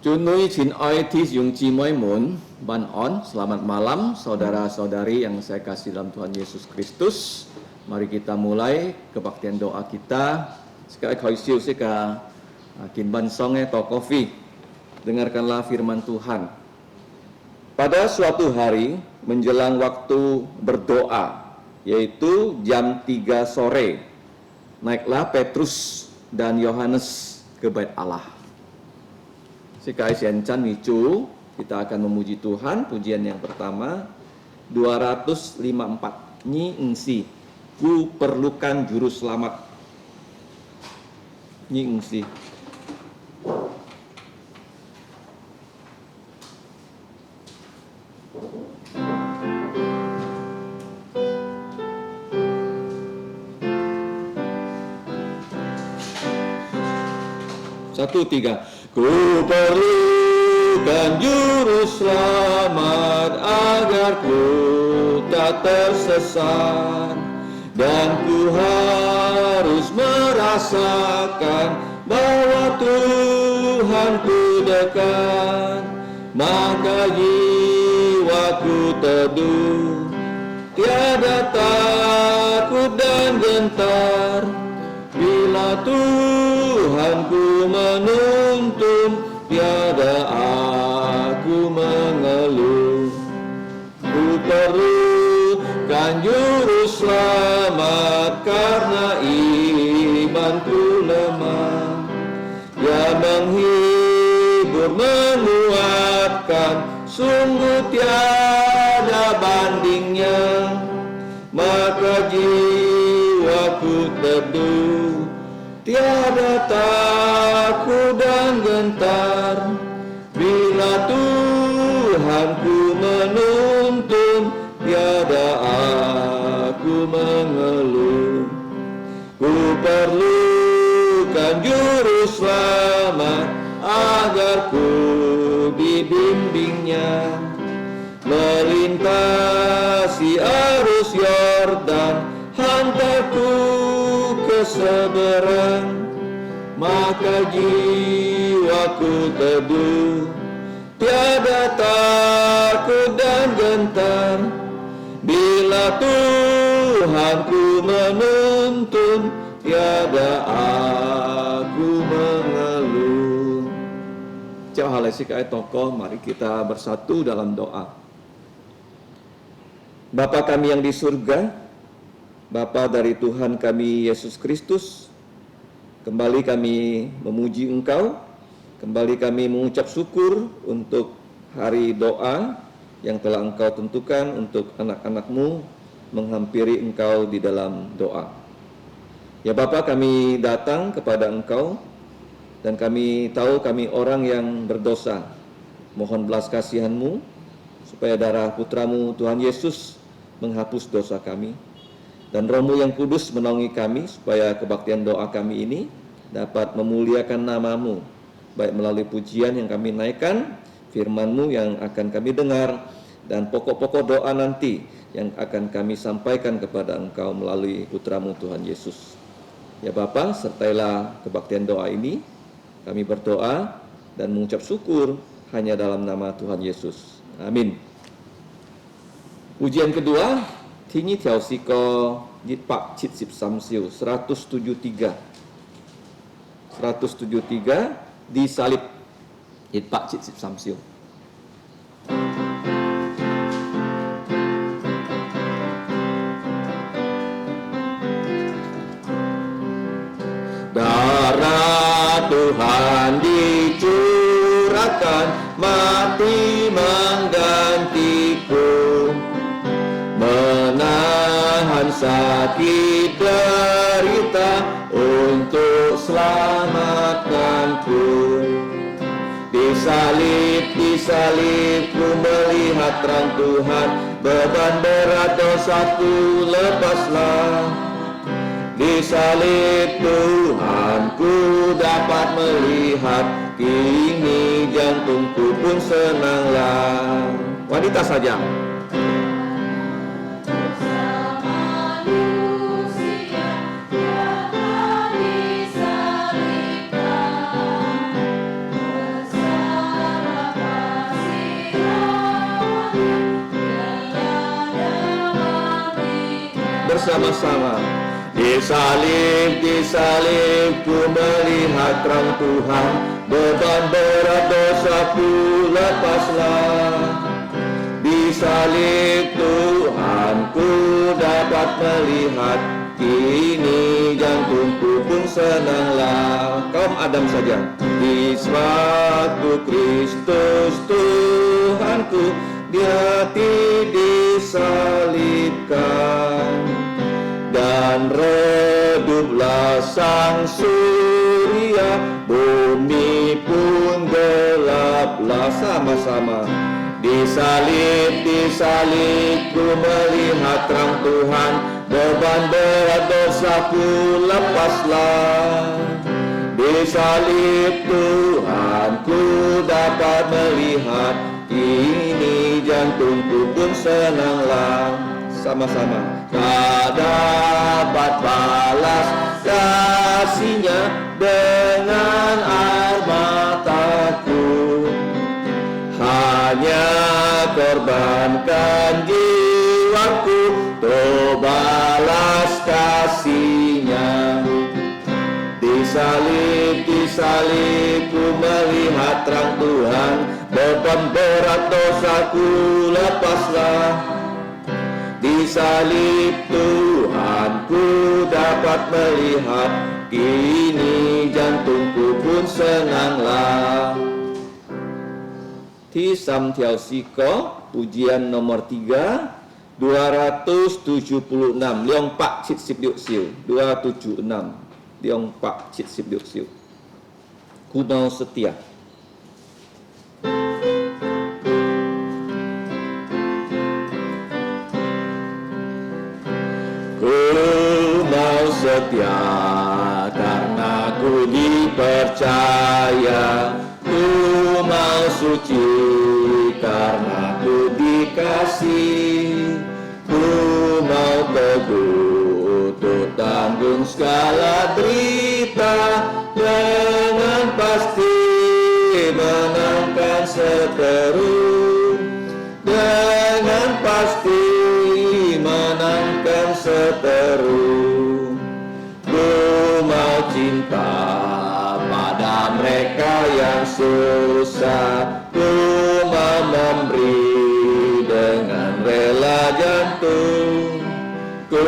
Cunui Chin Oi Tis Yung Cimoy Mun Ban On. Selamat malam saudara-saudari yang saya kasih dalam Tuhan Yesus Kristus. Mari kita mulai kebaktian doa kita. Sekali kau siu sika kin ban songe to kopi. Dengarkanlah firman Tuhan. Pada suatu hari menjelang waktu berdoa, yaitu jam 3 sore, naiklah Petrus dan Yohanes ke bait Allah. Sekai siancan micu, kita akan memuji Tuhan. Pujian yang pertama 254. Nyi engsi, ku perlukan juru selamat. Nyi engsi. Satu, tiga. Ku perlukan juru selamat agar ku tak tersesat, dan ku harus merasakan bahwa Tuhanku dekat. Maka jiwaku teduh, tiada takut dan gentar, bila Tuhanku menuntun, tiada aku mengeluh. Ku perlukan juru selamat karena imanku lemah. Dia menghibur, menguatkan, sungguh tiada bandingnya. Maka jiwaku teduh, tiada takut dan gentar, bila Tuhanku menuntun, tiada aku mengeluh. Ku perlukan juru selamat agar ku dibimbingnya, melintasi arus Yordan, hantarku ke seberang. Maka jiwaku teduh, tiada takut dan gentar, bila Tuhanku menuntun, tiada aku mengeluh. Cak halesik ayat tokoh, mari kita bersatu dalam doa. Bapa kami yang di surga, Bapa dari Tuhan kami Yesus Kristus, kembali kami memuji Engkau, kembali kami mengucap syukur untuk hari doa yang telah Engkau tentukan untuk anak-anak-Mu menghampiri Engkau di dalam doa. Ya Bapa, kami datang kepada Engkau, dan kami tahu kami orang yang berdosa. Mohon belas kasihan-Mu, supaya darah putra-Mu Tuhan Yesus menghapus dosa kami, dan Roh-Mu yang kudus menaungi kami, supaya kebaktian doa kami ini dapat memuliakan nama-Mu, baik melalui pujian yang kami naikkan, firman-Mu yang akan kami dengar, dan pokok-pokok doa nanti yang akan kami sampaikan kepada Engkau melalui putra-Mu Tuhan Yesus. Ya Bapa, sertailah kebaktian doa ini. Kami berdoa dan mengucap syukur hanya dalam nama Tuhan Yesus. Amin. Ujian kedua, Tinyi Tiao Siko Jitpak Cit Sip Samsiu 173. 173 disalib Jitpak Cit Sip Samsiu. Darah Tuhan dicurahkan, mati menggantiku, menahan sakit derita untuk selamatkanku. Disalib ku melihat terang Tuhan, beban berat dosaku lepaslah. Disalib Tuhan ku dapat melihat, kini jantungku pun senanglah. Wanita saja. sama-sama. Di salib ku melihat terang Tuhan, beban berat dosaku lepaslah. Di salib Tuhan ku dapat melihat, kini jantungku pun senanglah. Kaum Adam saja. Di suatu Kristus Tuhanku, di hati disalibkan, dan reduplah sang surya, bumi pun gelaplah. Sama-sama. Di salib ku melihat terang Tuhan, beban berat dosaku lepaslah. Di salib Tuhan ku dapat melihat, kini jantungku pun senanglah. Sama-sama. Tak dapat balas kasih-Nya dengan air mataku, hanya korbankan jiwaku untuk balas kasih-Nya. Di salib ku melihat terang Tuhan, beban berat dosaku lepaslah. Di salib Tuhan ku dapat melihat, kini jantungku pun senanglah. Thi Sam Thiao Siko, pujian nomor 3, 276. Leong Pak Chit Sip Diuk Siu, 276. Leong Pak Chit Sip Diuk Siu. Kuno Setia. Setia karena ku dipercaya, ku mau suci karena ku dikasih, ku mau teguh untuk tanggung segala derita, dengan pasti menangkan seteru, dengan pasti menangkan seteru. Cinta pada mereka yang susah, ku mau memberi dengan rela jantung, ku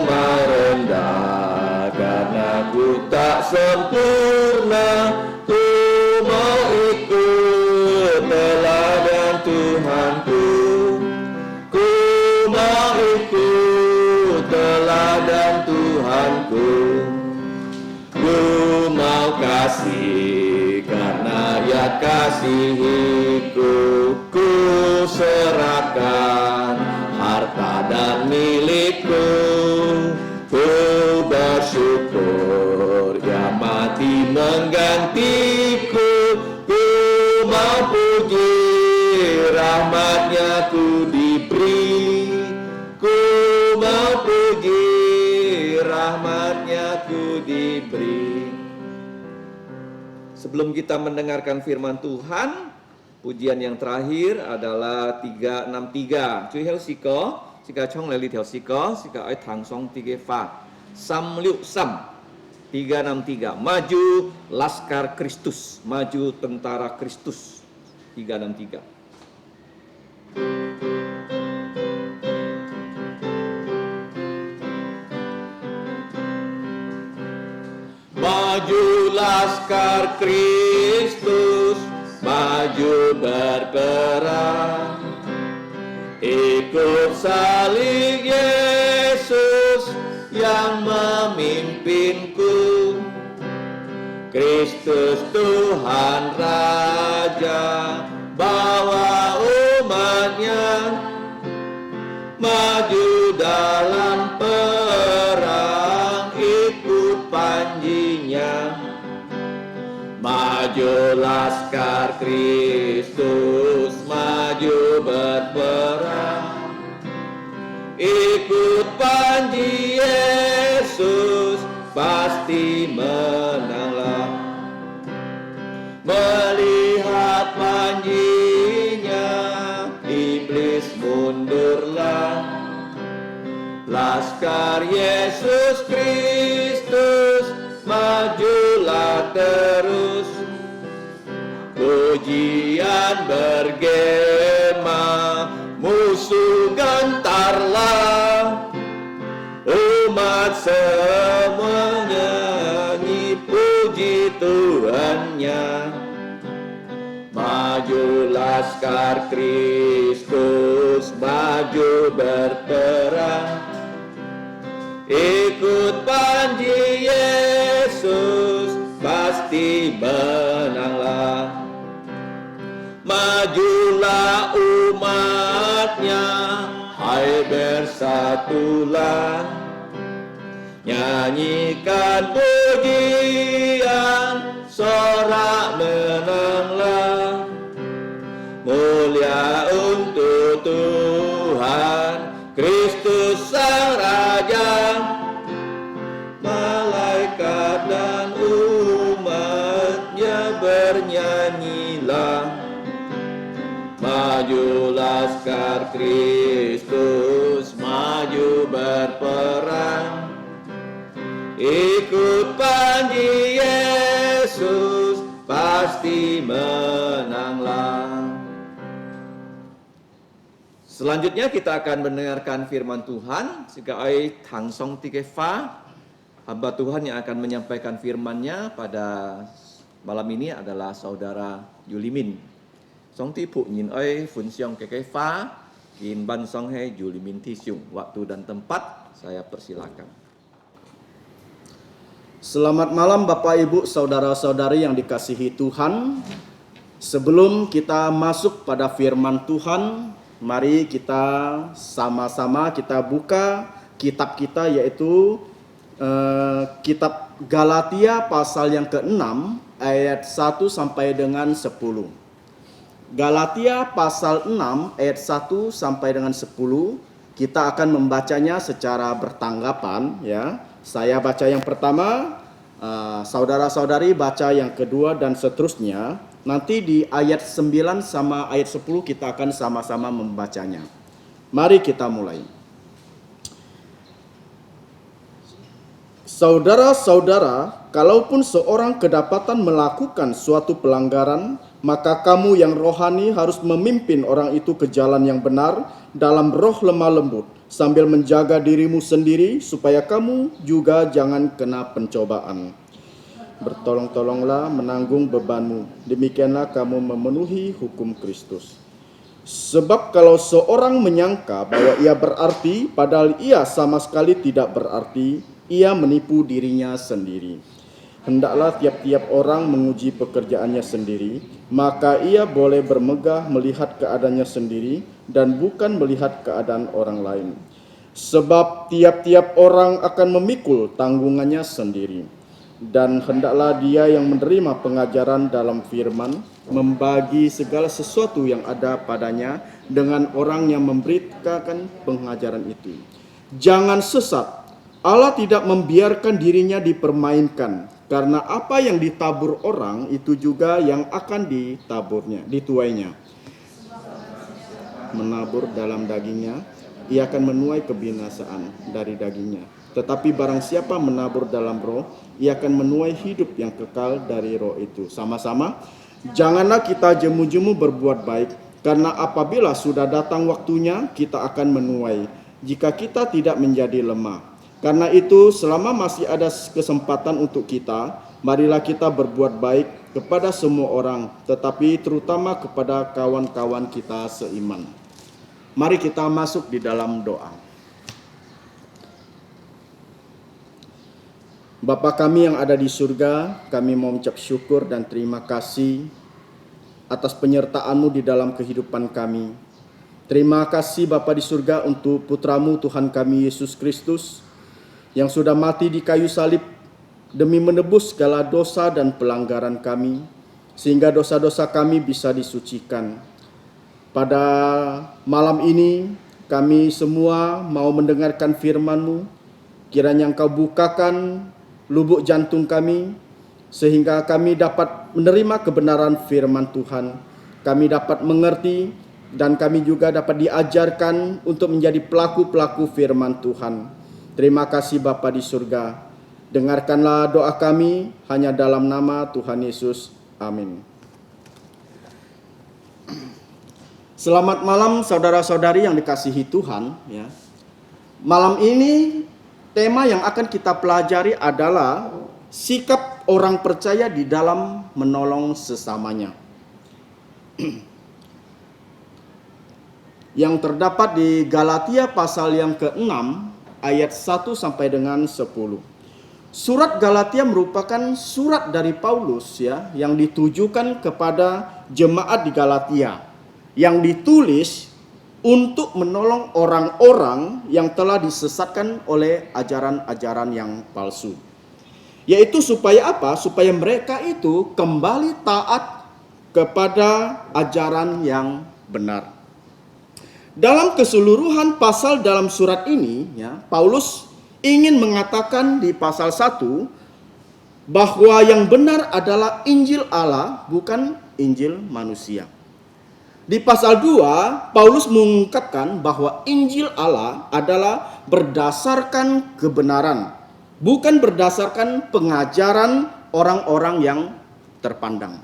mau rendah karena ku tak sempurna, ku mau ikut teladan Tuhanku, ku mau ikut teladan Tuhanku. Ku mau kasih karena Ia kasihiku, ku serahkan harta dan milikku, ku bersyukur Ia mati menggantiku, ku mau puji rahmat-Nya ku diberi, ku mau puji rahmat-Nya ku diberi. Sebelum kita mendengarkan firman Tuhan, pujian yang terakhir adalah 363. Cui heo siko, sika chong leli theo siko, sika ai thang song 3 fa. Sam liu sam 363. Maju Laskar Kristus, maju tentara Kristus. 363. Maju Laskar Kristus, maju berperang, ikut salib Yesus yang memimpinku. Kristus Tuhan Raja, bawa umat-Nya maju dalam perang, ikut panji-Nya. Maju Laskar Kristus, maju berperang, ikut panji Yesus, pasti menanglah. Melihat panji-Nya, iblis mundurlah. Laskar laskar Yesus Kristus, majulah terus. Pujian bergema, musuh gentarlah. Umat semua nyanyi puji Tuhannya. Maju laskar Kristus, maju berperang. Ikut panji Yesus, pasti menanglah. Majulah umatnya, hai bersatulah. Nyanyikan pujian, sorak menanglah. Mulia untuk Tuhan Kristus Sang Raja. Malaikat dan umatnya bernyanyilah. Maju laskar Kristus, maju berperang. Ikut panji Yesus, pasti menanglah. Selanjutnya kita akan mendengarkan firman Tuhan. Sebagai Tangsong Tikefa, hamba Tuhan yang akan menyampaikan firman-Nya pada malam ini adalah Saudara Julimin. Song ti pu nyin oi fun siong kekefa, kin ban song he Julimin Tisiung. Waktu dan tempat saya persilakan. Selamat malam Bapak Ibu Saudara-saudari yang dikasihi Tuhan. Sebelum kita masuk pada firman Tuhan, mari kita sama-sama kita buka kitab kita, yaitu kitab Galatia pasal yang ke-6 ayat 1 sampai dengan 10. Galatia pasal 6 ayat 1 sampai dengan 10. Kita akan membacanya secara bertanggapan, ya. Saya baca yang pertama, saudara-saudari baca yang kedua, dan seterusnya. Nanti di ayat 9 sama ayat 10 kita akan sama-sama membacanya. Mari kita mulai. Saudara-saudara, kalaupun seorang kedapatan melakukan suatu pelanggaran, maka kamu yang rohani harus memimpin orang itu ke jalan yang benar dalam roh lemah lembut, sambil menjaga dirimu sendiri supaya kamu juga jangan kena pencobaan. Bertolong-tolonglah menanggung bebanmu, demikianlah kamu memenuhi hukum Kristus. Sebab kalau seorang menyangka bahwa ia berarti, padahal ia sama sekali tidak berarti, ia menipu dirinya sendiri. Hendaklah tiap-tiap orang menguji pekerjaannya sendiri, maka ia boleh bermegah melihat keadaannya sendiri dan bukan melihat keadaan orang lain. Sebab tiap-tiap orang akan memikul tanggungannya sendiri. Dan hendaklah dia yang menerima pengajaran dalam firman membagi segala sesuatu yang ada padanya dengan orang yang memberitakan pengajaran itu. Jangan sesat. Allah tidak membiarkan dirinya dipermainkan, karena apa yang ditabur orang itu juga yang akan dituainya. Menabur dalam dagingnya, ia akan menuai kebinasaan dari dagingnya. Tetapi barang siapa menabur dalam roh, ia akan menuai hidup yang kekal dari roh itu. Sama-sama, janganlah kita jemu-jemu berbuat baik, karena apabila sudah datang waktunya, kita akan menuai, jika kita tidak menjadi lemah. Karena itu, selama masih ada kesempatan untuk kita, marilah kita berbuat baik kepada semua orang, tetapi terutama kepada kawan-kawan kita seiman. Mari kita masuk di dalam doa. Bapa kami yang ada di surga, kami mau mengucap syukur dan terima kasih atas penyertaan-Mu di dalam kehidupan kami. Terima kasih Bapa di surga untuk putra-Mu Tuhan kami Yesus Kristus, yang sudah mati di kayu salib demi menebus segala dosa dan pelanggaran kami, sehingga dosa-dosa kami bisa disucikan. Pada malam ini, kami semua mau mendengarkan firman-Mu. Kiranya Engkau bukakan lubuk jantung kami, sehingga kami dapat menerima kebenaran firman Tuhan. Kami dapat mengerti, dan kami juga dapat diajarkan untuk menjadi pelaku-pelaku firman Tuhan. Terima kasih Bapa di surga. Dengarkanlah doa kami hanya dalam nama Tuhan Yesus. Amin. Selamat malam saudara-saudari yang dikasihi Tuhan. Ya. Malam ini tema yang akan kita pelajari adalah sikap orang percaya di dalam menolong sesamanya. Yang terdapat di Galatia pasal yang ke-6 ayat 1 sampai dengan 10. Surat Galatia merupakan surat dari Paulus ya yang ditujukan kepada jemaat di Galatia, yang ditulis untuk menolong orang-orang yang telah disesatkan oleh ajaran-ajaran yang palsu. Yaitu supaya apa? Supaya mereka itu kembali taat kepada ajaran yang benar. Dalam keseluruhan pasal dalam surat ini, ya, Paulus ingin mengatakan di pasal 1 bahwa yang benar adalah Injil Allah, bukan Injil manusia. Di pasal 2, Paulus mengungkapkan bahwa Injil Allah adalah berdasarkan kebenaran, bukan berdasarkan pengajaran orang-orang yang terpandang.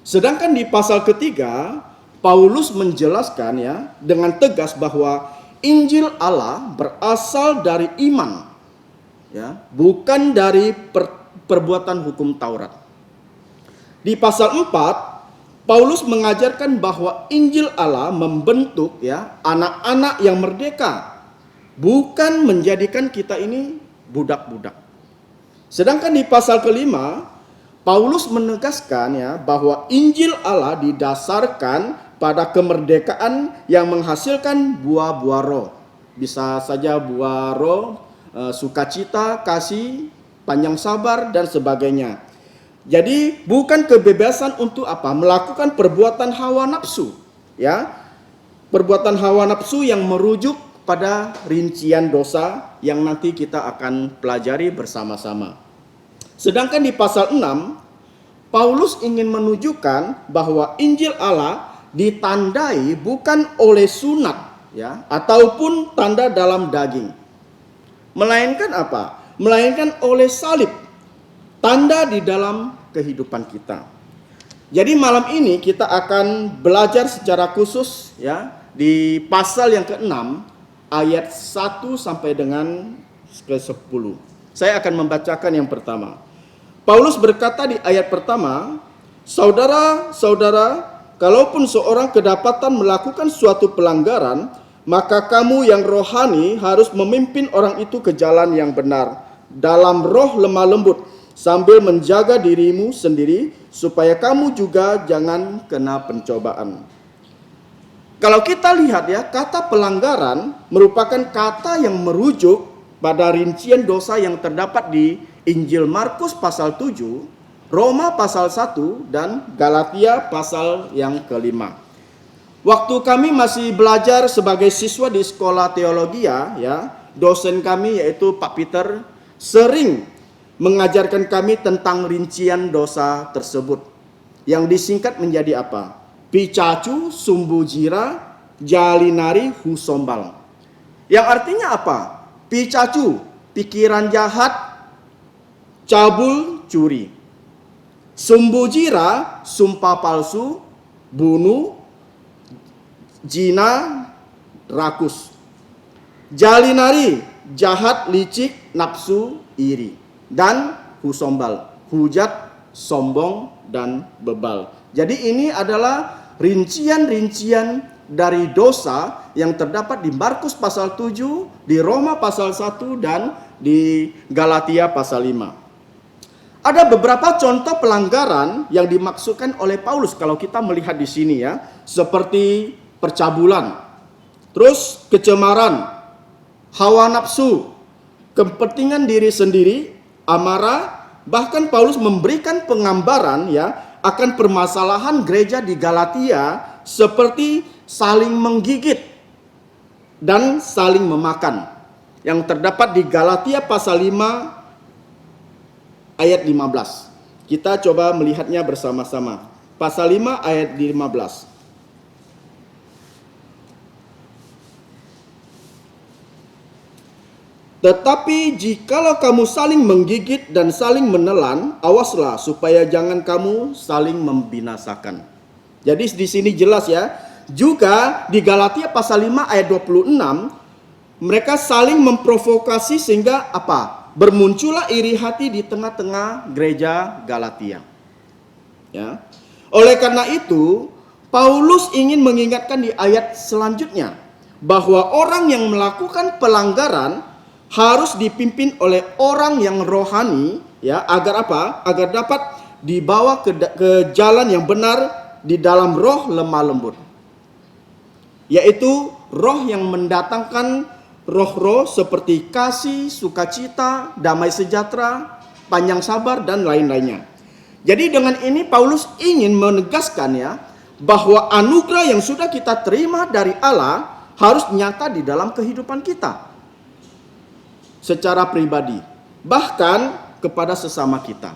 Sedangkan di pasal ketiga, Paulus menjelaskan ya dengan tegas bahwa Injil Allah berasal dari iman, ya, bukan dari perbuatan hukum Taurat. Di pasal 4, Paulus mengajarkan bahwa Injil Allah membentuk ya anak-anak yang merdeka, bukan menjadikan kita ini budak-budak. Sedangkan di pasal kelima, Paulus menegaskan ya bahwa Injil Allah didasarkan pada kemerdekaan yang menghasilkan buah-buah roh. Bisa saja buah roh, sukacita, kasih, panjang sabar, dan sebagainya. Jadi bukan kebebasan untuk apa? Melakukan perbuatan hawa nafsu. Ya, perbuatan hawa nafsu yang merujuk pada rincian dosa yang nanti kita akan pelajari bersama-sama. Sedangkan di pasal 6, Paulus ingin menunjukkan bahwa Injil Allah ditandai bukan oleh sunat ya ataupun tanda dalam daging. Melainkan apa? Melainkan oleh salib, tanda di dalam kehidupan kita. Jadi malam ini kita akan belajar secara khusus ya di pasal yang ke-6 ayat 1 sampai dengan ke-10. Saya akan membacakan yang pertama. Paulus berkata di ayat pertama, "Saudara-saudara, kalaupun seorang kedapatan melakukan suatu pelanggaran, maka kamu yang rohani harus memimpin orang itu ke jalan yang benar, dalam roh lemah lembut, sambil menjaga dirimu sendiri, supaya kamu juga jangan kena pencobaan." Kalau kita lihat ya, kata pelanggaran merupakan kata yang merujuk pada rincian dosa yang terdapat di Injil Markus pasal 7, Roma pasal 1, dan Galatia pasal yang ke-5. Waktu kami masih belajar sebagai siswa di sekolah teologia, ya, dosen kami yaitu Pak Peter sering mengajarkan kami tentang rincian dosa tersebut, yang disingkat menjadi apa? Picacu, Sumbujira, Jalinari, Husombal. Yang artinya apa? Picacu, pikiran jahat, cabul, curi. Sumbujira, sumpah palsu, bunuh, zina, rakus. Jalinari, jahat, licik, nafsu, iri. Dan husombal, hujat, sombong, dan bebal. Jadi ini adalah rincian-rincian dari dosa yang terdapat di Markus pasal 7, di Roma pasal 1, dan di Galatia pasal 5. Ada beberapa contoh pelanggaran yang dimaksudkan oleh Paulus kalau kita melihat di sini ya, seperti percabulan, terus kecemaran, hawa nafsu, kepentingan diri sendiri, amarah. Bahkan Paulus memberikan penggambaran ya akan permasalahan gereja di Galatia seperti saling menggigit dan saling memakan yang terdapat di Galatia pasal 5 ayat 15. Kita coba melihatnya bersama-sama. Pasal 5 ayat 15. Tetapi jikalau kamu saling menggigit dan saling menelan, awaslah supaya jangan kamu saling membinasakan. Jadi di sini jelas ya. Juga di Galatia pasal 5 ayat 26, mereka saling memprovokasi sehingga apa? Bermuncullah iri hati di tengah-tengah gereja Galatia. Ya. Oleh karena itu, Paulus ingin mengingatkan di ayat selanjutnya bahwa orang yang melakukan pelanggaran harus dipimpin oleh orang yang rohani, ya, agar apa? Agar dapat dibawa ke jalan yang benar di dalam roh lemah lembut, yaitu roh yang mendatangkan roh-roh seperti kasih, sukacita, damai sejahtera, panjang sabar, dan lain-lainnya. Jadi dengan ini Paulus ingin menegaskan ya, bahwa anugerah yang sudah kita terima dari Allah harus nyata di dalam kehidupan kita secara pribadi, bahkan kepada sesama kita.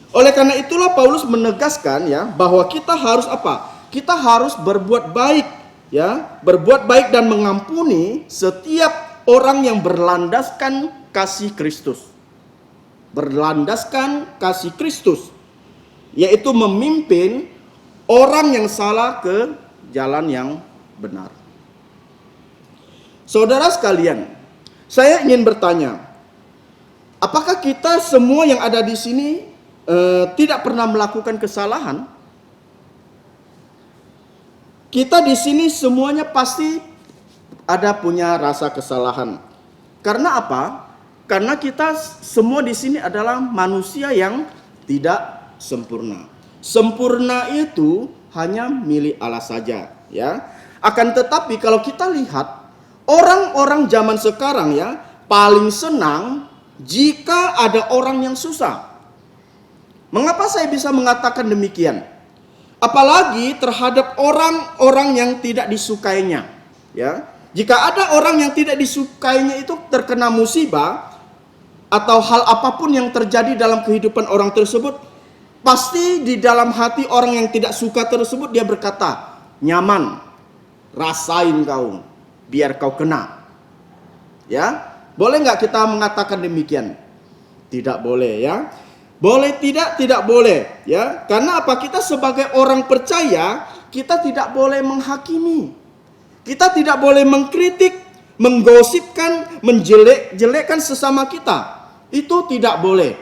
Oleh karena itulah Paulus menegaskan ya, bahwa kita harus apa? Kita harus berbuat baik ya, berbuat baik dan mengampuni setiap orang yang berlandaskan kasih Kristus. Berlandaskan kasih Kristus, yaitu memimpin orang yang salah ke jalan yang benar. Saudara sekalian, saya ingin bertanya, apakah kita semua yang ada di sini tidak pernah melakukan kesalahan? Kita di sini semuanya pasti ada punya rasa kesalahan. Karena apa? Karena kita semua di sini adalah manusia yang tidak sempurna. Sempurna itu hanya milik Allah saja, ya. Akan tetapi kalau kita lihat orang-orang zaman sekarang ya, paling senang jika ada orang yang susah. Mengapa saya bisa mengatakan demikian? Apalagi terhadap orang-orang yang tidak disukainya, ya. Jika ada orang yang tidak disukainya itu terkena musibah atau hal apapun yang terjadi dalam kehidupan orang tersebut, pasti di dalam hati orang yang tidak suka tersebut dia berkata, nyaman, rasain kau, biar kau kena. Ya, boleh nggak kita mengatakan demikian? Tidak boleh ya. Boleh tidak boleh ya. Karena apa? Kita sebagai orang percaya, kita tidak boleh menghakimi. Kita tidak boleh mengkritik, menggosipkan, menjelek-jelekkan sesama kita. Itu tidak boleh.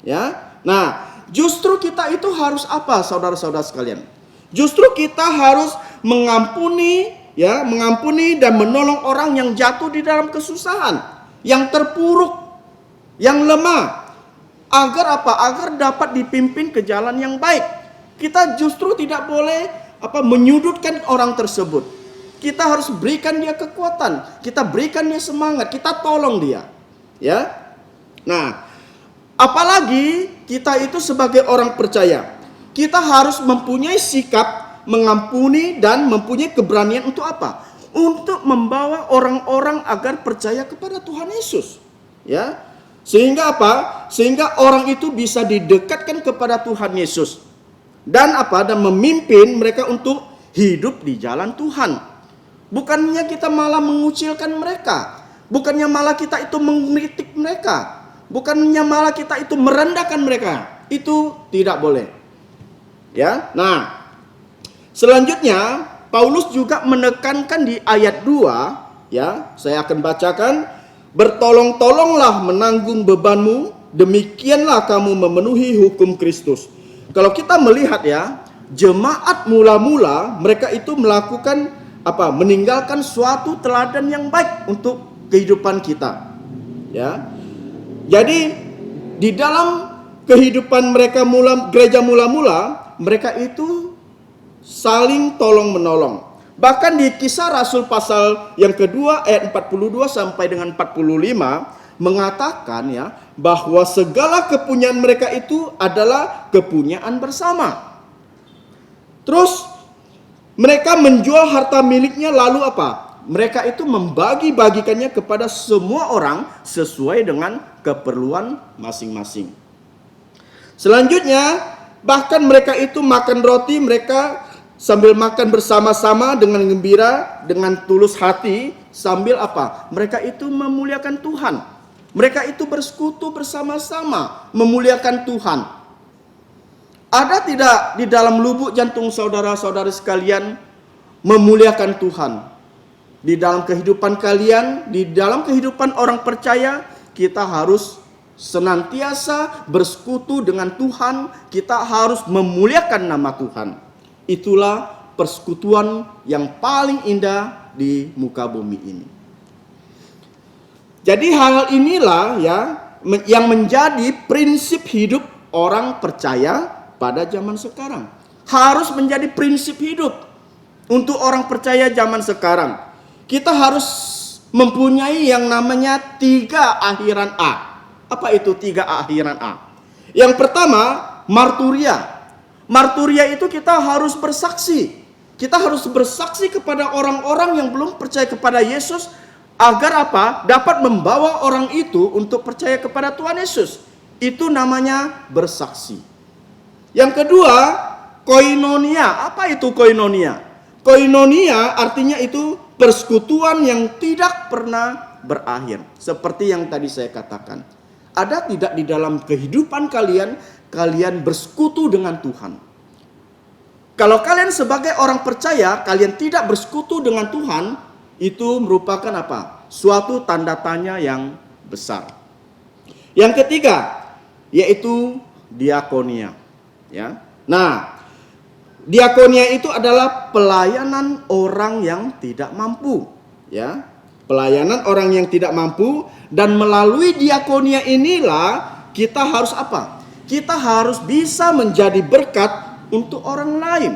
Ya. Nah, justru kita itu harus apa, saudara-saudara sekalian? Justru kita harus mengampuni ya, mengampuni dan menolong orang yang jatuh di dalam kesusahan, yang terpuruk, yang lemah, agar apa? Agar dapat dipimpin ke jalan yang baik. Kita justru tidak boleh menyudutkan orang tersebut. Kita harus berikan dia kekuatan, kita berikan dia semangat, kita tolong dia. Ya. Nah, apalagi kita itu sebagai orang percaya, kita harus mempunyai sikap mengampuni dan mempunyai keberanian untuk apa? Untuk membawa orang-orang agar percaya kepada Tuhan Yesus. Ya. Sehingga apa? Sehingga orang itu bisa didekatkan kepada Tuhan Yesus. Dan apa? Dan memimpin mereka untuk hidup di jalan Tuhan. Bukannya kita malah mengucilkan mereka. Bukannya malah kita itu mengkritik mereka. Bukannya malah kita itu merendahkan mereka. Itu tidak boleh. Ya. Nah, selanjutnya Paulus juga menekankan di ayat 2, ya, saya akan bacakan, bertolong-tolonglah menanggung bebanmu, demikianlah kamu memenuhi hukum Kristus. Kalau kita melihat ya, jemaat mula-mula mereka itu melakukan meninggalkan suatu teladan yang baik untuk kehidupan kita. Ya. Jadi di dalam kehidupan mereka gereja mula-mula, mereka itu saling tolong menolong. Bahkan di Kisah Rasul pasal yang kedua ayat 42 sampai dengan 45 mengatakan ya, bahwa segala kepunyaan mereka itu adalah kepunyaan bersama. Terus mereka menjual harta miliknya, lalu apa? Mereka itu membagi-bagikannya kepada semua orang sesuai dengan keperluan masing-masing. Selanjutnya, bahkan mereka itu makan roti, mereka sambil makan bersama-sama dengan gembira, dengan tulus hati, sambil apa? Mereka itu memuliakan Tuhan. Mereka itu bersekutu bersama-sama memuliakan Tuhan. Ada tidak di dalam lubuk jantung saudara-saudara sekalian memuliakan Tuhan? Di dalam kehidupan kalian, di dalam kehidupan orang percaya, kita harus senantiasa bersekutu dengan Tuhan. Kita harus memuliakan nama Tuhan. Itulah persekutuan yang paling indah di muka bumi ini. Jadi hal inilah ya yang menjadi prinsip hidup orang percaya pada zaman sekarang. Harus menjadi prinsip hidup untuk orang percaya zaman sekarang. Kita harus mempunyai yang namanya 3 akhiran A. Apa itu 3 akhiran A? Yang pertama, marturia. Marturia itu kita harus bersaksi. Kita harus bersaksi kepada orang-orang yang belum percaya kepada Yesus, agar apa? Dapat membawa orang itu untuk percaya kepada Tuhan Yesus. Itu namanya bersaksi. Yang kedua, koinonia. Apa itu koinonia? Koinonia artinya itu persekutuan yang tidak pernah berakhir. Seperti yang tadi saya katakan. Ada tidak di dalam kehidupan kalian, kalian bersekutu dengan Tuhan? Kalau kalian sebagai orang percaya, kalian tidak bersekutu dengan Tuhan, itu merupakan apa? Suatu tanda tanya yang besar. Yang ketiga, yaitu diakonia. Ya. Nah, diakonia itu adalah pelayanan orang yang tidak mampu, ya. Pelayanan orang yang tidak mampu, dan melalui diakonia inilah kita harus apa? Kita harus bisa menjadi berkat untuk orang lain.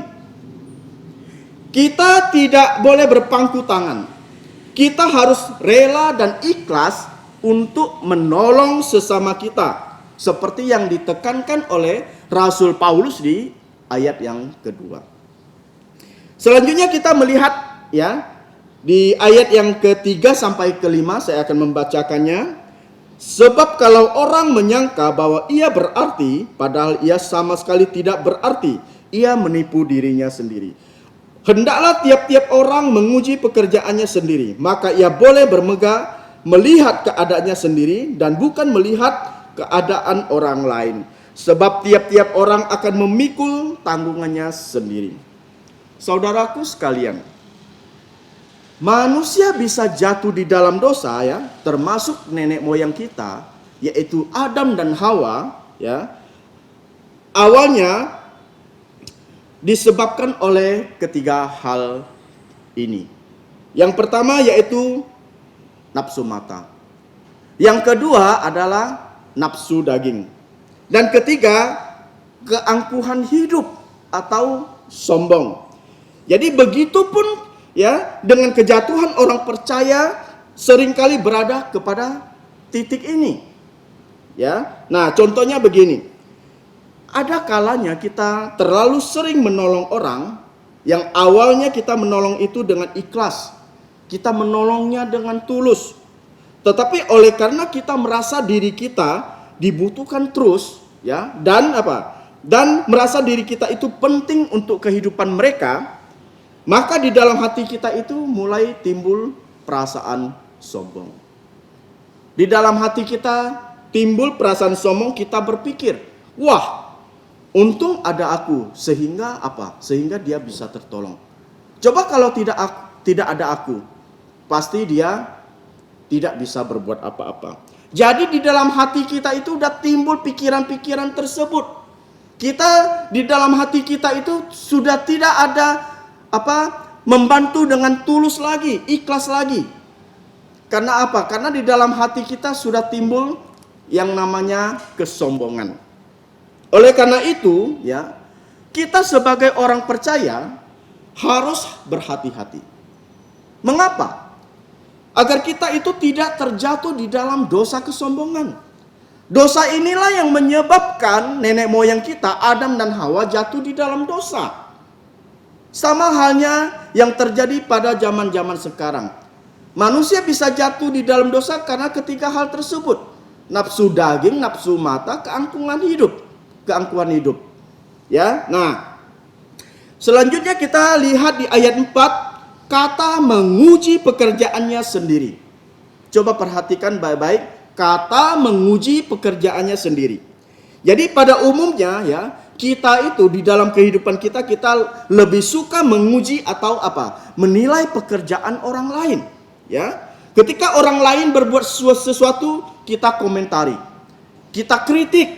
Kita tidak boleh berpangku tangan. Kita harus rela dan ikhlas untuk menolong sesama kita, seperti yang ditekankan oleh Rasul Paulus di ayat yang kedua. Selanjutnya kita melihat ya di ayat yang ketiga sampai kelima, saya akan membacakannya. Sebab kalau orang menyangka bahwa ia berarti, padahal ia sama sekali tidak berarti, ia menipu dirinya sendiri. Hendaklah tiap-tiap orang menguji pekerjaannya sendiri, maka ia boleh bermegah melihat keadaannya sendiri dan bukan melihat keadaan orang lain. Sebab tiap-tiap orang akan memikul tanggungannya sendiri. Saudaraku sekalian, manusia bisa jatuh di dalam dosa ya, termasuk nenek moyang kita, yaitu Adam dan Hawa ya. Awalnya disebabkan oleh ketiga hal ini. Yang pertama yaitu nafsu mata. Yang kedua adalah nafsu daging. Dan ketiga, keangkuhan hidup atau sombong. Jadi begitu pun ya dengan kejatuhan orang percaya seringkali berada kepada titik ini. Ya. Nah, contohnya begini. Ada kalanya kita terlalu sering menolong orang yang awalnya kita menolong itu dengan ikhlas. Kita menolongnya dengan tulus. Tetapi oleh karena kita merasa diri kita dibutuhkan terus ya, dan apa? Dan merasa diri kita itu penting untuk kehidupan mereka, maka di dalam hati kita itu mulai timbul perasaan sombong. Di dalam hati kita timbul perasaan sombong, kita berpikir, wah, untung ada aku sehingga apa? Sehingga dia bisa tertolong. Coba kalau tidak ada aku, pasti dia tidak bisa berbuat apa-apa. Jadi di dalam hati kita itu udah timbul pikiran-pikiran tersebut. Kita di dalam hati kita itu sudah tidak ada membantu dengan tulus lagi, ikhlas lagi. Karena apa? Karena di dalam hati kita sudah timbul yang namanya kesombongan. Oleh karena itu, ya, kita sebagai orang percaya harus berhati-hati. Mengapa? Agar kita itu tidak terjatuh di dalam dosa kesombongan. Dosa inilah yang menyebabkan nenek moyang kita, Adam dan Hawa, jatuh di dalam dosa. Sama halnya yang terjadi pada zaman-zaman sekarang. Manusia bisa jatuh di dalam dosa karena ketiga hal tersebut. Nafsu daging, nafsu mata, keangkuhan hidup. Ya, nah. Selanjutnya kita lihat di ayat 4. kata menguji pekerjaannya sendiri. Coba perhatikan baik-baik, kata menguji pekerjaannya sendiri. Jadi pada umumnya ya, kita itu di dalam kehidupan kita lebih suka menguji atau apa? Menilai pekerjaan orang lain, ya. Ketika orang lain berbuat sesuatu, kita komentari, kita kritik,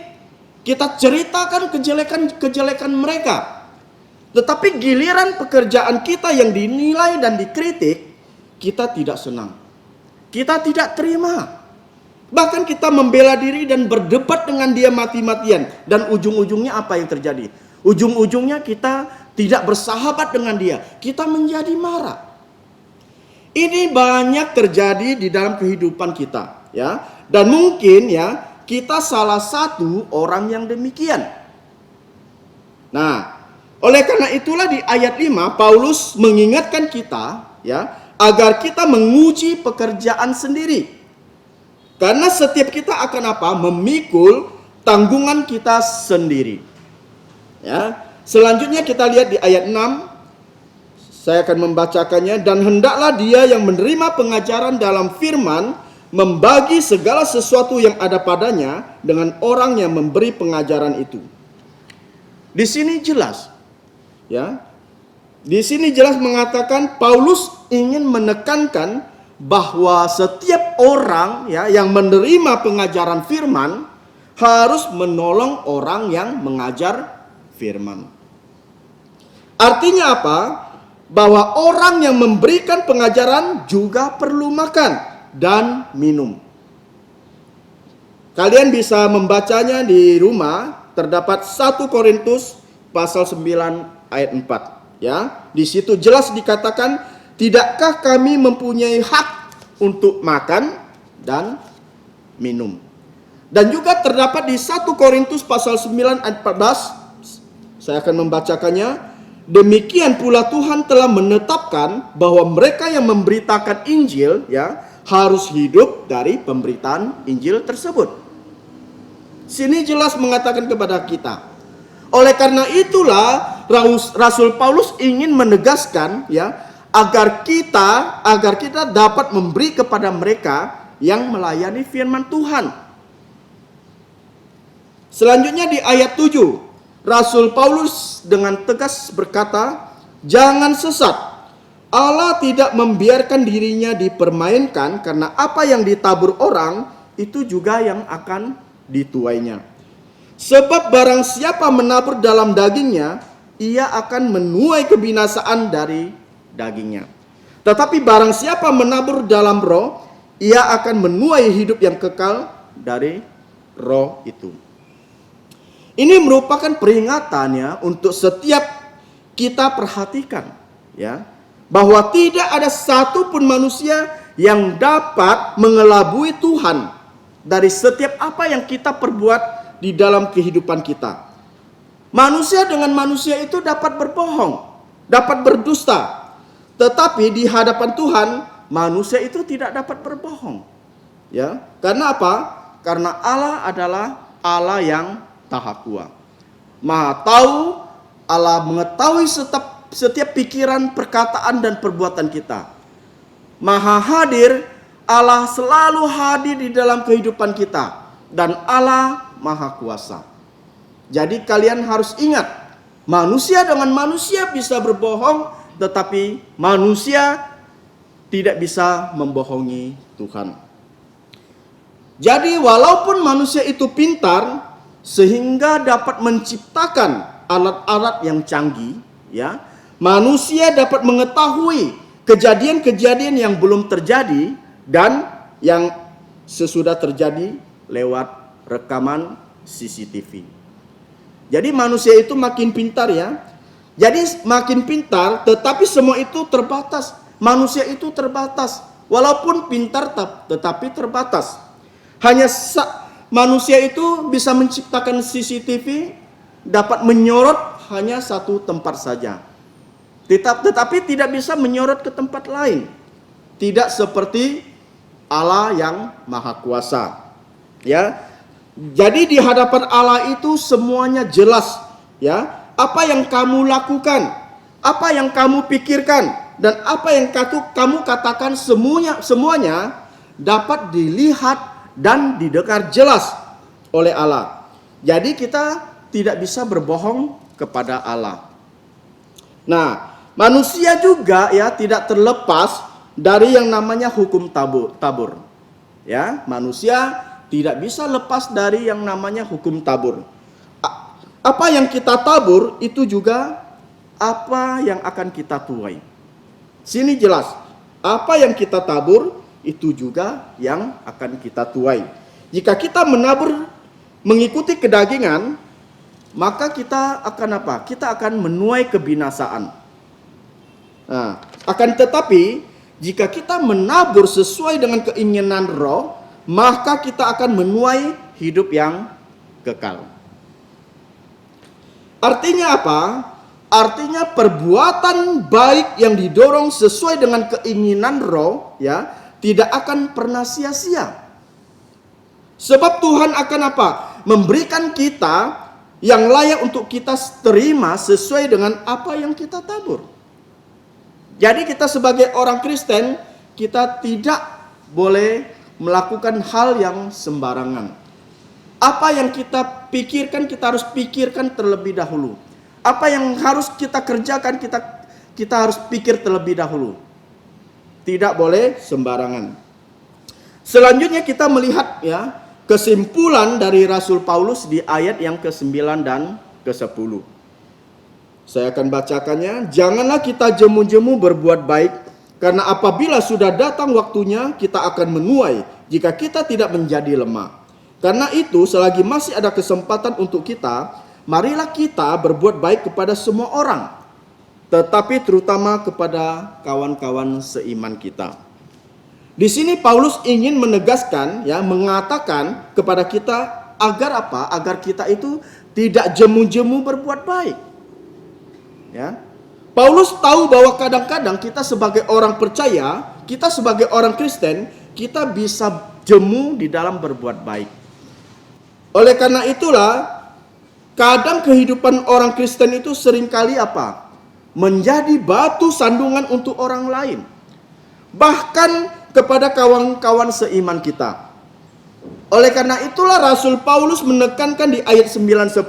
kita ceritakan kejelekan mereka. Tetapi giliran pekerjaan kita yang dinilai dan dikritik, kita tidak senang. Kita tidak terima. Bahkan kita membela diri dan berdebat dengan dia mati-matian. Dan ujung-ujungnya apa yang terjadi? Ujung-ujungnya kita tidak bersahabat dengan dia. Kita menjadi marah. Ini banyak terjadi di dalam kehidupan kita, ya. Dan mungkin ya, kita salah satu orang yang demikian. Nah, oleh karena itulah di ayat 5 Paulus mengingatkan kita, ya, agar kita menguji pekerjaan sendiri. Karena setiap kita akan apa? Memikul tanggungan kita sendiri. Ya. Selanjutnya kita lihat di ayat 6. Saya akan membacakannya. Dan hendaklah dia yang menerima pengajaran dalam firman membagi segala sesuatu yang ada padanya dengan orang yang memberi pengajaran itu. Di sini jelas, ya. Di sini jelas mengatakan Paulus ingin menekankan bahwa setiap orang ya yang menerima pengajaran firman harus menolong orang yang mengajar firman. Artinya apa? Bahwa orang yang memberikan pengajaran juga perlu makan dan minum. Kalian bisa membacanya di rumah, terdapat 1 Korintus pasal 9 ayat 4, ya. Di situ jelas dikatakan, tidakkah kami mempunyai hak untuk makan dan minum. Dan juga terdapat di 1 Korintus pasal 9 ayat 14, saya akan membacakannya. Demikian pula Tuhan telah menetapkan bahwa mereka yang memberitakan Injil ya harus hidup dari pemberitaan Injil tersebut. Sini jelas mengatakan kepada kita. Oleh karena itulah Rasul Paulus ingin menegaskan ya agar kita dapat memberi kepada mereka yang melayani firman Tuhan. Selanjutnya di ayat 7. Rasul Paulus dengan tegas berkata, jangan sesat. Allah tidak membiarkan dirinya dipermainkan karena apa yang ditabur orang itu juga yang akan dituainya. Sebab barang siapa menabur dalam dagingnya, ia akan menuai kebinasaan dari dagingnya. Tetapi barang siapa menabur dalam roh, ia akan menuai hidup yang kekal dari roh itu. Ini merupakan peringatannya untuk setiap kita perhatikan, ya, bahwa tidak ada satupun manusia yang dapat mengelabui Tuhan dari setiap apa yang kita perbuat di dalam kehidupan kita. Manusia dengan manusia itu dapat berbohong, dapat berdusta, tetapi di hadapan Tuhan manusia itu tidak dapat berbohong, ya. Karena apa? Karena Allah adalah Allah yang Maha Kuasa, Maha tahu. Allah mengetahui setiap pikiran, perkataan, dan perbuatan kita. Maha hadir, Allah selalu hadir di dalam kehidupan kita. Dan Allah Maha Kuasa. Jadi kalian harus ingat, manusia dengan manusia bisa berbohong, tetapi manusia tidak bisa membohongi Tuhan. Jadi walaupun manusia itu pintar, sehingga dapat menciptakan alat-alat yang canggih, ya. Manusia dapat mengetahui kejadian-kejadian yang belum terjadi dan yang sesudah terjadi lewat rekaman CCTV. Jadi manusia itu makin pintar, ya. Jadi makin pintar, tetapi semua itu terbatas. Manusia itu terbatas, walaupun pintar tetapi terbatas. Hanya manusia itu bisa menciptakan CCTV, dapat menyorot hanya satu tempat saja. Tetapi tidak bisa menyorot ke tempat lain. Tidak seperti Allah yang Maha Kuasa. Ya. Jadi di hadapan Allah itu semuanya jelas, ya. Apa yang kamu lakukan, apa yang kamu pikirkan, dan apa yang kamu katakan semuanya dapat dilihat dan didengar jelas oleh Allah. Jadi kita tidak bisa berbohong kepada Allah. Nah, manusia juga ya tidak terlepas dari yang namanya hukum tabur. Ya, manusia tidak bisa lepas dari yang namanya hukum tabur. Apa yang kita tabur itu juga apa yang akan kita tuai. Sini jelas, apa yang kita tabur itu juga yang akan kita tuai. Jika kita menabur mengikuti kedagingan, maka kita akan apa? Kita akan menuai kebinasaan. Nah, akan tetapi jika kita menabur sesuai dengan keinginan roh, maka kita akan menuai hidup yang kekal. Artinya apa? Artinya perbuatan baik yang didorong sesuai dengan keinginan roh ya, tidak akan pernah sia-sia. Sebab Tuhan akan apa? Memberikan kita yang layak untuk kita terima sesuai dengan apa yang kita tabur. Jadi kita sebagai orang Kristen, kita tidak boleh melakukan hal yang sembarangan. Apa yang kita pikirkan, kita harus pikirkan terlebih dahulu. Apa yang harus kita kerjakan, kita harus pikir terlebih dahulu. Tidak boleh sembarangan. Selanjutnya kita melihat ya kesimpulan dari Rasul Paulus di ayat yang ke-9 dan ke-10. Saya akan bacakannya. Janganlah kita jemu-jemu berbuat baik, karena apabila sudah datang waktunya kita akan menuai jika kita tidak menjadi lemah. Karena itu selagi masih ada kesempatan untuk kita, marilah kita berbuat baik kepada semua orang, tetapi terutama kepada kawan-kawan seiman kita. Di sini Paulus ingin menegaskan ya, mengatakan kepada kita agar apa? Agar kita itu tidak jemu-jemu berbuat baik. Ya. Paulus tahu bahwa kadang-kadang kita sebagai orang percaya, kita sebagai orang Kristen, kita bisa jemu di dalam berbuat baik. Oleh karena itulah, kadang kehidupan orang Kristen itu seringkali apa? Menjadi batu sandungan untuk orang lain. Bahkan kepada kawan-kawan seiman kita. Oleh karena itulah Rasul Paulus menekankan di ayat 9-10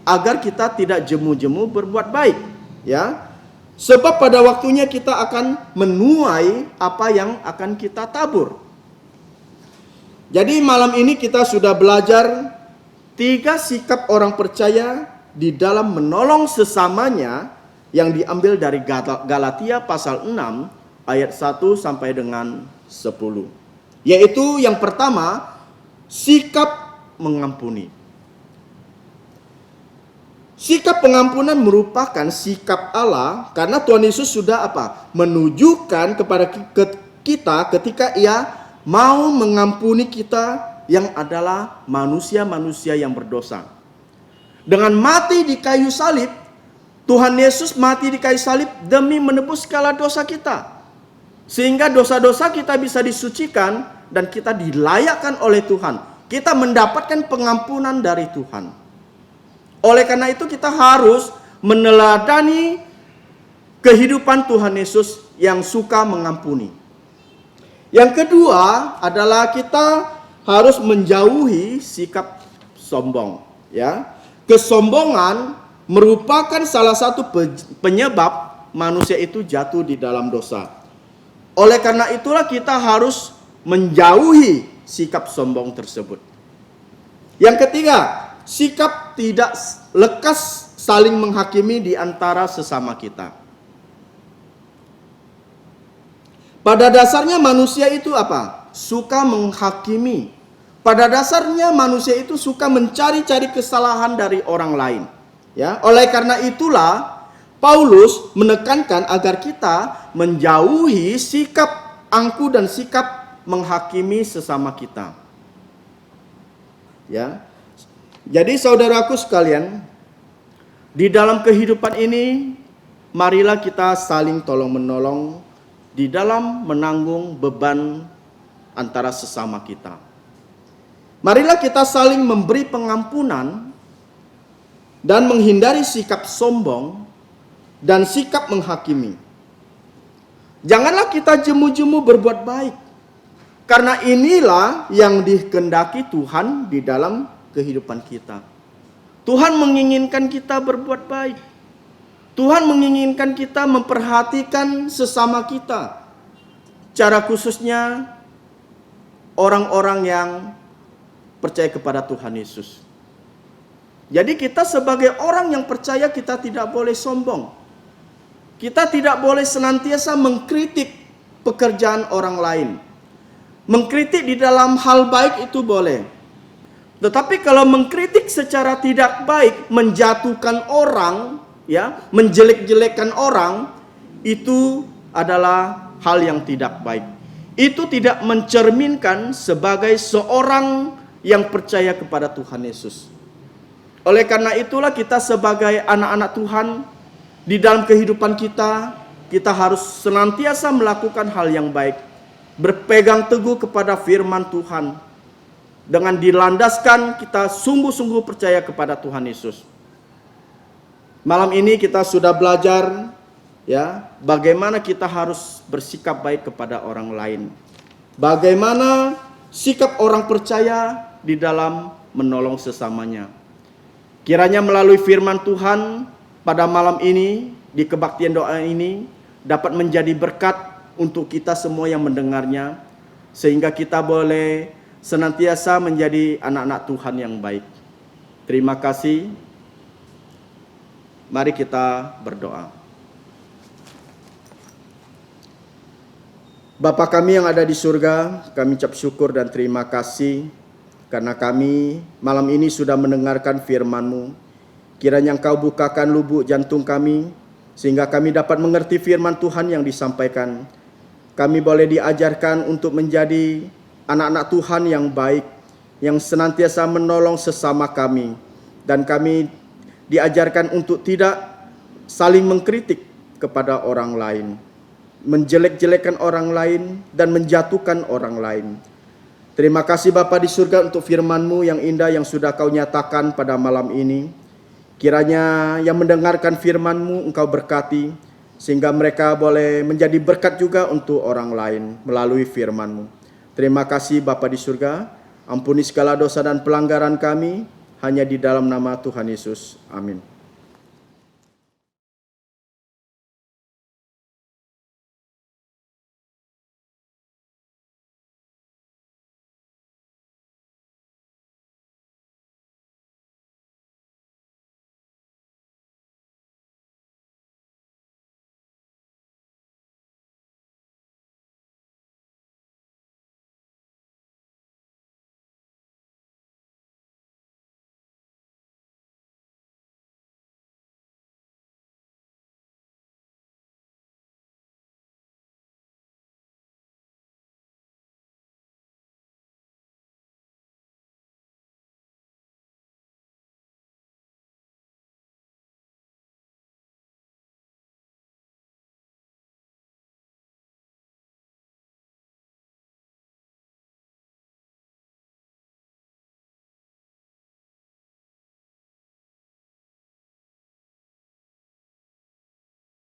agar kita tidak jemu-jemu berbuat baik, ya. Sebab pada waktunya kita akan menuai apa yang akan kita tabur. Jadi malam ini kita sudah belajar 3 sikap orang percaya di dalam menolong sesamanya yang diambil dari Galatia pasal 6 ayat 1 sampai dengan 10. Yaitu yang pertama, sikap mengampuni. Sikap pengampunan merupakan sikap Allah karena Tuhan Yesus sudah apa? Menunjukkan kepada kita ketika Ia mau mengampuni kita yang adalah manusia-manusia yang berdosa. Dengan mati di kayu salib, Tuhan Yesus mati di kayu salib demi menebus segala dosa kita. Sehingga dosa-dosa kita bisa disucikan dan kita dilayakkan oleh Tuhan. Kita mendapatkan pengampunan dari Tuhan. Oleh karena itu kita harus meneladani kehidupan Tuhan Yesus yang suka mengampuni. Yang kedua adalah kita harus menjauhi sikap sombong, ya. Kesombongan merupakan salah satu penyebab manusia itu jatuh di dalam dosa. Oleh karena itulah kita harus menjauhi sikap sombong tersebut. Yang ketiga, sikap tidak lekas saling menghakimi di antara sesama kita. Pada dasarnya manusia itu apa? Suka menghakimi. Pada dasarnya manusia itu suka mencari-cari kesalahan dari orang lain. Ya, oleh karena itulah Paulus menekankan agar kita menjauhi sikap angkuh dan sikap menghakimi sesama kita. Ya. Jadi saudaraku sekalian, di dalam kehidupan ini marilah kita saling tolong-menolong di dalam menanggung beban antara sesama kita. Marilah kita saling memberi pengampunan dan menghindari sikap sombong dan sikap menghakimi. Janganlah kita jemu-jemu berbuat baik. Karena inilah yang dikehendaki Tuhan di dalam kehidupan kita. Tuhan menginginkan kita berbuat baik. Tuhan menginginkan kita memperhatikan sesama kita. Cara khususnya orang-orang yang percaya kepada Tuhan Yesus. Jadi kita sebagai orang yang percaya, kita tidak boleh sombong. Kita tidak boleh senantiasa mengkritik pekerjaan orang lain. Mengkritik di dalam hal baik itu boleh. Tetapi kalau mengkritik secara tidak baik, menjatuhkan orang, ya, menjelek-jelekkan orang, itu adalah hal yang tidak baik. Itu tidak mencerminkan sebagai seorang yang percaya kepada Tuhan Yesus. Oleh karena itulah kita sebagai anak-anak Tuhan, di dalam kehidupan kita, kita harus senantiasa melakukan hal yang baik. Berpegang teguh kepada firman Tuhan. Dengan dilandaskan kita sungguh-sungguh percaya kepada Tuhan Yesus. Malam ini kita sudah belajar, ya, bagaimana kita harus bersikap baik kepada orang lain. Bagaimana sikap orang percaya di dalam menolong sesamanya. Kiranya melalui firman Tuhan pada malam ini, di kebaktian doa ini, dapat menjadi berkat untuk kita semua yang mendengarnya, sehingga kita boleh senantiasa menjadi anak-anak Tuhan yang baik. Terima kasih. Mari kita berdoa. Bapa kami yang ada di surga, kami ucap syukur dan terima kasih karena kami malam ini sudah mendengarkan firman-Mu. Kiranya Engkau bukakan lubuk jantung kami, sehingga kami dapat mengerti firman Tuhan yang disampaikan. Kami boleh diajarkan untuk menjadi anak-anak Tuhan yang baik, yang senantiasa menolong sesama kami. Dan kami diajarkan untuk tidak saling mengkritik kepada orang lain, menjelek-jelekan orang lain, dan menjatuhkan orang lain. Terima kasih Bapa di surga untuk firman-Mu yang indah yang sudah Kau nyatakan pada malam ini. Kiranya yang mendengarkan firman-Mu Engkau berkati, sehingga mereka boleh menjadi berkat juga untuk orang lain melalui firman-Mu. Terima kasih Bapa di surga, ampuni segala dosa dan pelanggaran kami, hanya di dalam nama Tuhan Yesus. Amin.